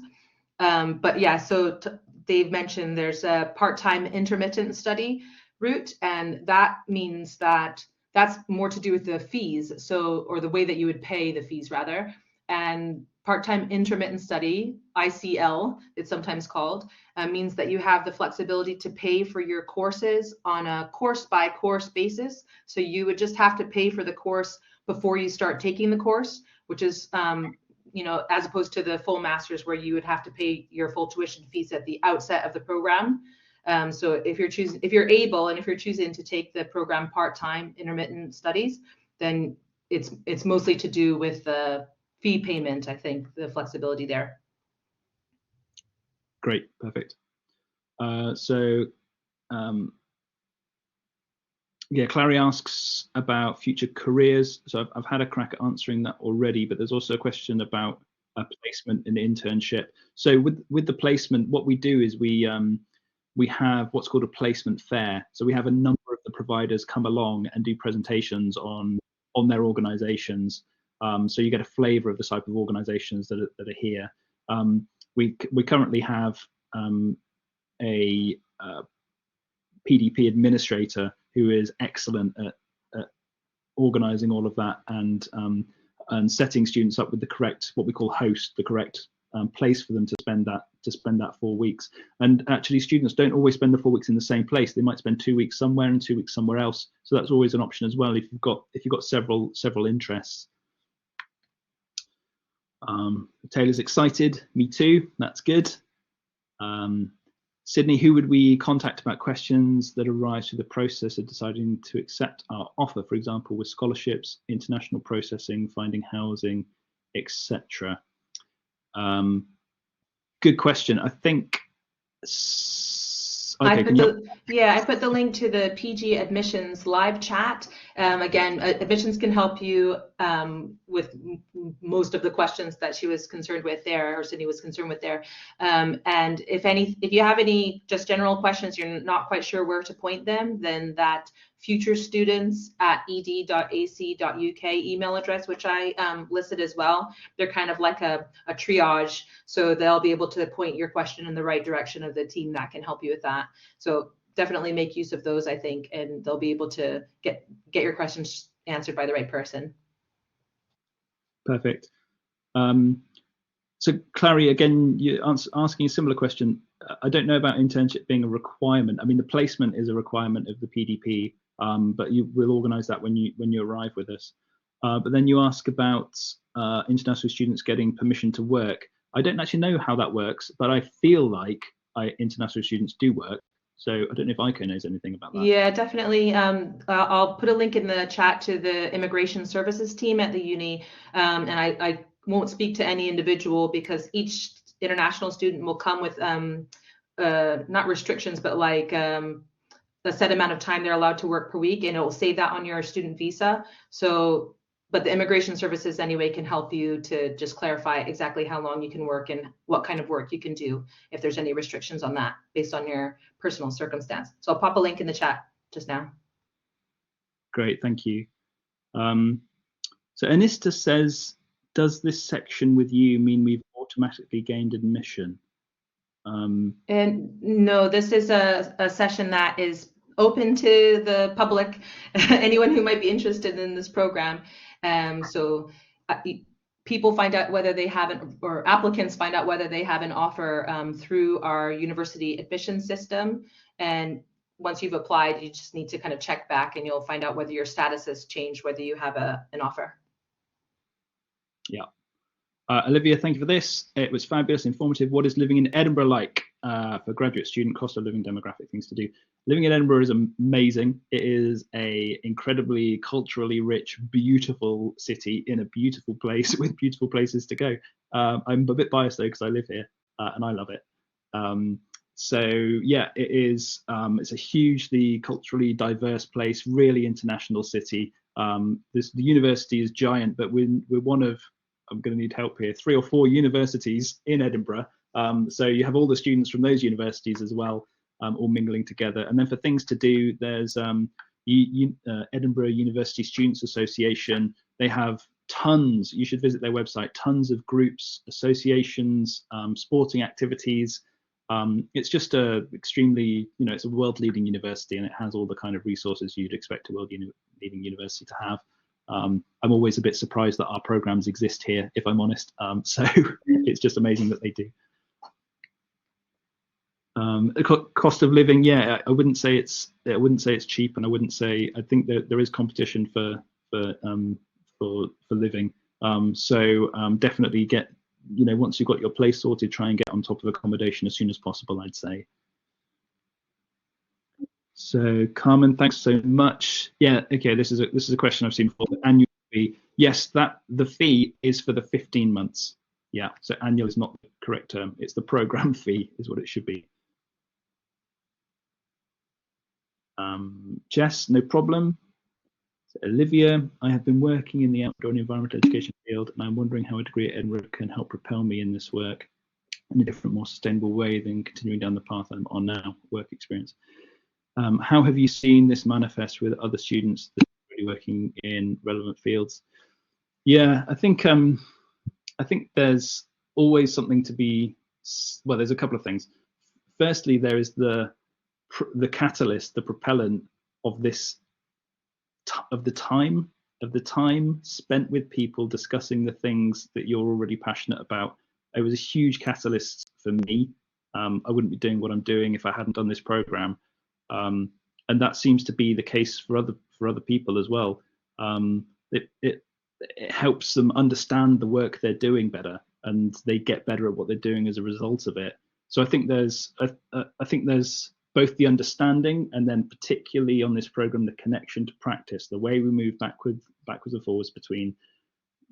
But yeah, so Dave mentioned there's a part-time intermittent study route, and that means that that's more to do with the fees, or the way that you would pay the fees rather. And part-time intermittent study, ICL, it's sometimes called, means that you have the flexibility to pay for your courses on a course-by-course basis. So you would just have to pay for the course before you start taking the course, which is as opposed to the full master's where you would have to pay your full tuition fees at the outset of the program. So if you're choosing to take the program part-time intermittent studies, then it's mostly to do with the fee payment, I think, the flexibility there. Great, perfect. Clarke asks about future careers. So I've had a crack at answering that already, but there's also a question about a placement and internship. So with the placement, what we do is we have what's called a placement fair. So we have a number of the providers come along and do presentations on their organizations. So you get a flavor of the type of organizations that are here. We currently have a PDP administrator who is excellent at organizing all of that and setting students up with the correct, what we call host, the correct place for them to spend that 4 weeks. And actually students don't always spend the 4 weeks in the same place. They might spend 2 weeks somewhere and 2 weeks somewhere else. So that's always an option as well if you've got several interests. Taylor's excited, me too, that's good. Sydney, who would we contact about questions that arise through the process of deciding to accept our offer, for example, with scholarships, international processing, finding housing, etc.? Good question. I think. Okay, I put the link to the PG admissions live chat. Again, admissions can help you with most of the questions that she was concerned with there, or Sydney was concerned with there. And if you have any just general questions, you're not quite sure where to point them, then that futurestudents@ed.ac.uk email address, which I listed as well, they're kind of like a triage, so they'll be able to point your question in the right direction of the team that can help you with that. So definitely make use of those, I think, and they'll be able to get your questions answered by the right person. Perfect. So Clarke, again, you're asking a similar question. I don't know about internship being a requirement. I mean, the placement is a requirement of the PDP, but we'll organise that when you arrive with us. But then you ask about international students getting permission to work. I don't actually know how that works, but I feel like international students do work. So I don't know if Iko knows anything about that. Yeah, definitely. I'll put a link in the chat to the immigration services team at the uni. And I won't speak to any individual because each international student will come with not restrictions, but like a set amount of time they're allowed to work per week, and it will say that on your student visa. So, but the immigration services anyway can help you to just clarify exactly how long you can work and what kind of work you can do if there's any restrictions on that based on your personal circumstance. So I'll pop a link in the chat just now. Great, thank you. So Anista says, does this section with you mean we've automatically gained admission? And no, this is a session that is open to the public, anyone who might be interested in this program. So people find out whether they have an, or applicants find out whether they have an offer through our university admission system. And once you've applied, you just need to kind of check back and you'll find out whether your status has changed, whether you have an offer. Yeah. Olivia, thank you for this. It was fabulous, informative. What is living in Edinburgh like for graduate student, cost of living, demographic, things to do? Living in Edinburgh is amazing. It is a incredibly culturally rich, beautiful city in a beautiful place with beautiful places to go. I'm a bit biased though because I live here and I love it. So yeah, it is. It's a hugely culturally diverse place, really international city. The university is giant, but we're one of, I'm going to need help here, 3 or 4 universities in Edinburgh. So you have all the students from those universities as well, all mingling together. And then for things to do, there's Edinburgh University Students Association. They have tons, you should visit their website, tons of groups, associations, sporting activities. It's just a extremely, it's a world-leading university, and it has all the kind of resources you'd expect a world-leading university to have. I'm always a bit surprised that our programs exist here, if I'm honest. So it's just amazing that they do. Cost of living, yeah, I wouldn't say it's cheap, and I think that there is competition for living. So definitely get, once you've got your place sorted, try and get on top of accommodation as soon as possible, I'd say. So Carmen, thanks so much. Yeah, okay, this is a question I've seen before. The annual fee, yes, that the fee is for the 15 months. Yeah, so annual is not the correct term. It's the program fee is what it should be. Jess, no problem. So Olivia, I have been working in the outdoor and environmental education field, and I'm wondering how a degree at Edinburgh can help propel me in this work in a different, more sustainable way than continuing down the path I'm on now, work experience. How have you seen this manifest with other students that are really working in relevant fields? Yeah, I think there's always something to be, well, there's a couple of things. Firstly, there is the catalyst, the propellant of this, of the time spent with people discussing the things that you're already passionate about. It was a huge catalyst for me. I wouldn't be doing what I'm doing if I hadn't done this program. And that seems to be the case for other people as well. It helps them understand the work they're doing better, and they get better at what they're doing as a result of it. So I think there's both the understanding, and then particularly on this program, the connection to practice, the way we move backwards and forwards between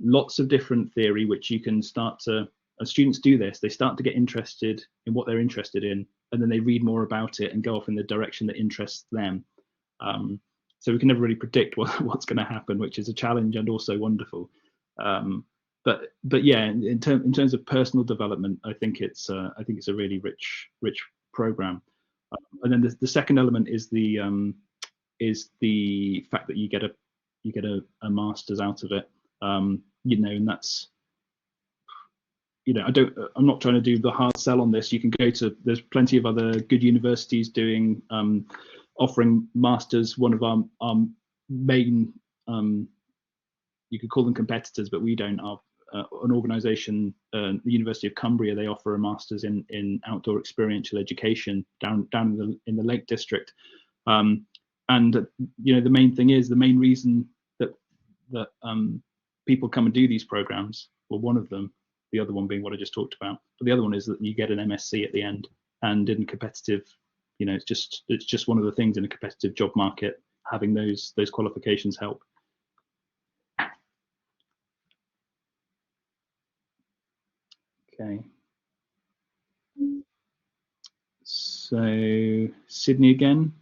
lots of different theory, which you can start to, as students do this, they start to get interested in what they're interested in, and then they read more about it and go off in the direction that interests them. So we can never really predict what's going to happen, which is a challenge and also wonderful. But yeah, in terms of personal development, I think it's a really rich program. And then the second element is the fact that you get a master's out of it. And that's, I'm not trying to do the hard sell on this. You can go to, there's plenty of other good universities doing, offering masters. One of our main, you could call them competitors, but we don't. An organisation, the University of Cumbria, they offer a masters in outdoor experiential education down in the Lake District. And the main reason that people come and do these programs, well, one of them, the other one being what I just talked about, but the other one is that you get an MSc at the end, and in competitive you know, it's just one of the things in a competitive job market. Having those qualifications help. Okay. So Sydney again.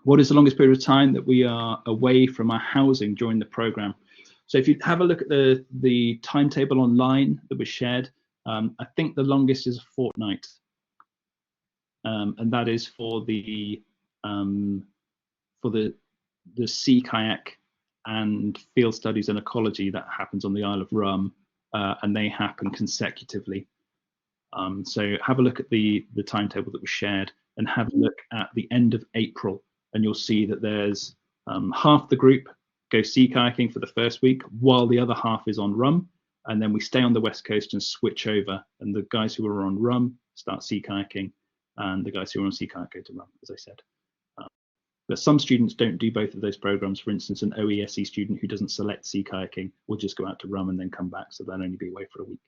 What is the longest period of time that we are away from our housing during the program? So if you have a look at the timetable online that was shared, I think the longest is a fortnight, and that is for the sea kayak and field studies and ecology that happens on the Isle of Rum, and they happen consecutively. So have a look at the timetable that was shared, and have a look at the end of April, and you'll see that there's half the group go sea kayaking for the first week, while the other half is on Rum, and then we stay on the west coast and switch over, and the guys who are on Rum start sea kayaking, and the guys who are on sea kayak go to Rum, as I said. But some students don't do both of those programs. For instance, an OESE student who doesn't select sea kayaking will just go out to Rum and then come back, so they'll only be away for a week.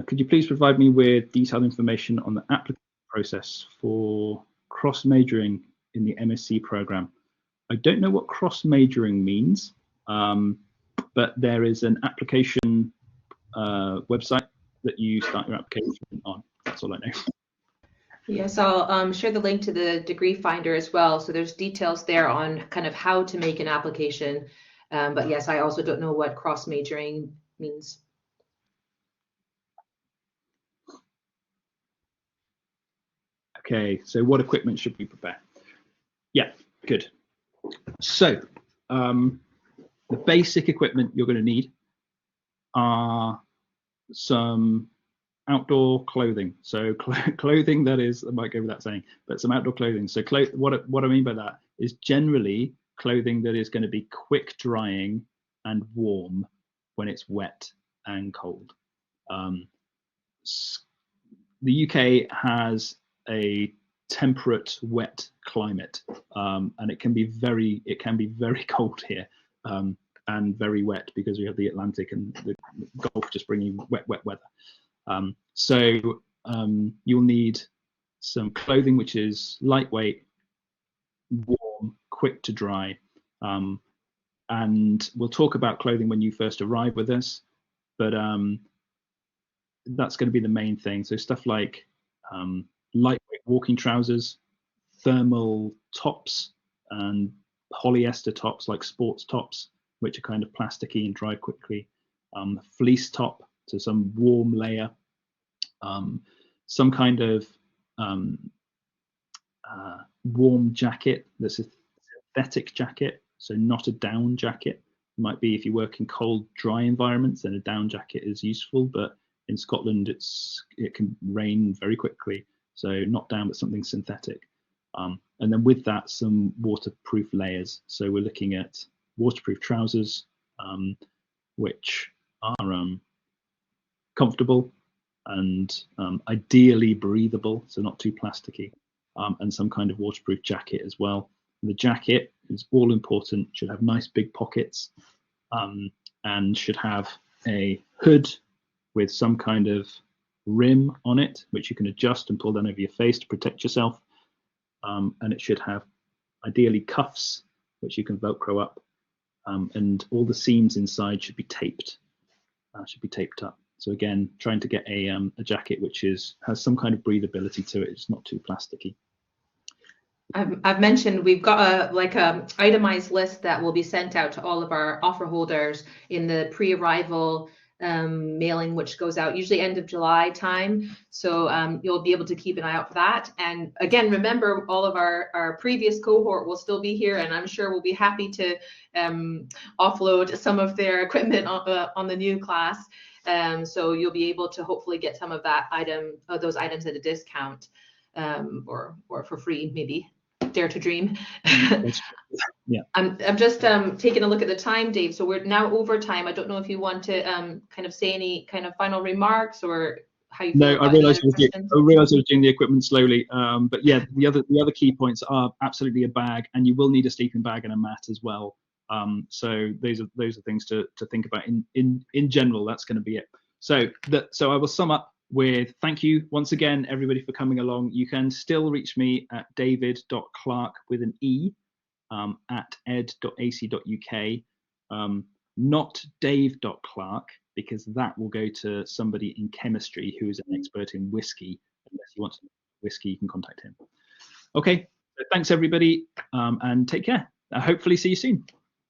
Could you please provide me with detailed information on the application process for cross-majoring in the MSc program? I don't know what cross-majoring means, but there is an application website that you start your application on. That's all I know. Yes, I'll share the link to the degree finder as well. So there's details there on kind of how to make an application. But yes, I also don't know what cross-majoring means. Okay, so what equipment should we prepare? Yeah, good. So the basic equipment you're going to need are some outdoor clothing. So clothing that is, I might go without saying, but some outdoor clothing. So what I mean by that is generally clothing that is going to be quick drying and warm when it's wet and cold. The UK has a temperate, wet climate, and it can be very cold here, and very wet because we have the Atlantic and the Gulf just bringing wet weather. So you'll need some clothing which is lightweight, warm, quick to dry, and we'll talk about clothing when you first arrive with us, but that's going to be the main thing. So stuff like lightweight walking trousers, thermal tops, and polyester tops like sports tops, which are kind of plasticky and dry quickly, fleece top, so some warm layer, some kind of warm jacket that's a synthetic jacket, so not a down jacket. It might be if you work in cold, dry environments, then a down jacket is useful, but in Scotland it can rain very quickly, so not down but something synthetic. And then with that, some waterproof layers. So we're looking at waterproof trousers, which are comfortable and ideally breathable, so not too plasticky, and some kind of waterproof jacket as well. And the jacket is all important, should have nice big pockets, and should have a hood with some kind of rim on it, which you can adjust and pull down over your face to protect yourself. And it should have ideally cuffs, which you can Velcro up, and all the seams inside should be taped up. So again, trying to get a jacket which has some kind of breathability to it. It's not too plasticky. I've mentioned we've got a itemized list that will be sent out to all of our offer holders in the pre-arrival mailing, which goes out usually end of July time. So you'll be able to keep an eye out for that. And again, remember, all of our previous cohort will still be here, and I'm sure we'll be happy to offload some of their equipment on the new class. So you'll be able to hopefully get some of those items at a discount, or for free, maybe. Dare to dream. Yeah. I'm just taking a look at the time, Dave. So we're now over time. I don't know if you want to kind of say any kind of final remarks or how you feel. No, I realised I was doing the equipment slowly. But yeah, the other key points are absolutely a bag, and you will need a sleeping bag and a mat as well. So those are things to think about. In general, that's going to be it. So I will sum up with thank you once again, everybody, for coming along. You can still reach me at david.clarke with an E at ed.ac.uk, not dave.clarke, because that will go to somebody in chemistry who is an expert in whiskey. Unless you want to know whiskey, you can contact him. Okay, so thanks everybody, and take care. Hopefully see you soon.